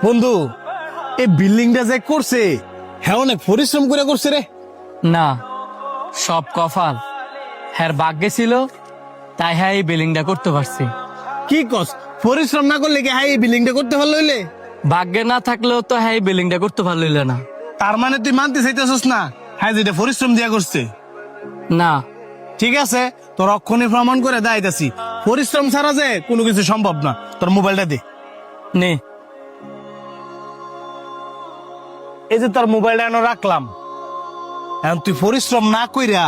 বন্ধু, এই বিল্ডিংটা যে করছে হ্যাঁ অনেক পরিশ্রম করে করছে রে। না, সব কপাল। হ্যাঁ ভাগ্যে ছিল, তাই হ্যাঁ এই বিল্ডিংটা করতে পারছি। কি কস, পরিশ্রম না করলে কি হ্যাঁ এই বিল্ডিংটা করতে পারলো হইলে? ভাগ্যে না থাকলেও তো হ্যাঁ এই বিল্ডিংটা করতে পারলিল না। তার মানে তুই মানতে চাইতেছস না হ্যাঁ যেটা পরিশ্রম দিয়া করছে? না, ঠিক আছে, তোর অক্ষণে প্রমাণ করে দাইতাছি পরিশ্রম ছাড়া যে কোনো কিছু সম্ভব না। তোর মোবাইলটা দে। নে। এই যে তোর মোবাইলটা এনে রাখলাম, এখন তুই পরিশ্রম না কইরা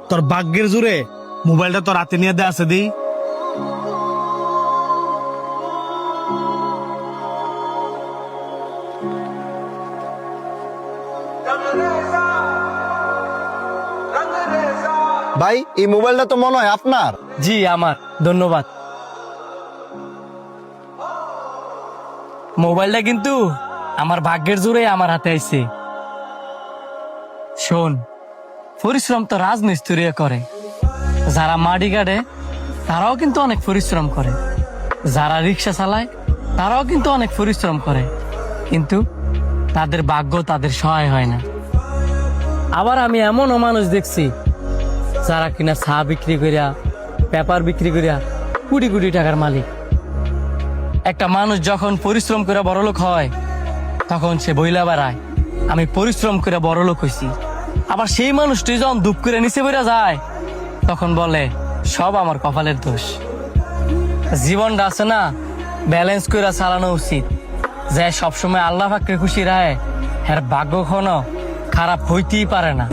তোর ভাগ্যের জোরে মোবাইলটা তোর হাতে নিয়ে দে আছে দি। ভাই, এই মোবাইলটা তো মনে হয় আপনার। জি আমার, ধন্যবাদ। মোবাইলটা কিন্তু আমার ভাগ্যের জোরে আমার হাতে আইছে। শোন, পরিশ্রম তো রাজমিস্ত্রি করে, যারা মাটি কাটে তারাও কিন্তু অনেক পরিশ্রম করে, যারা রিক্সা চালায় তারাও কিন্তু অনেক পরিশ্রম করে, কিন্তু তাদের ভাগ্য তাদের সহায় হয় না। আবার আমি এমনও মানুষ দেখছি যারা কিনা চা বিক্রি করিয়া, পেপার বিক্রি করিয়া কোটি কোটি টাকার মালিক। একটা মানুষ যখন পরিশ্রম করে বড়লোক হয় তখন সে বইলা বেড়ায় আমি পরিশ্রম করে বড়লোক হইছি। আবার সেই মানুষটি যখন দুপ করে নিচে বেড়া যায় তখন বলে সব আমার কপালের দোষ। জীবনটা আছে না, ব্যালেন্স করে চালানো উচিত। যে সবসময় আল্লাহ পাককে খুশি রাখে, এর ভাগ্য কখনো খারাপ হইতেই পারে না।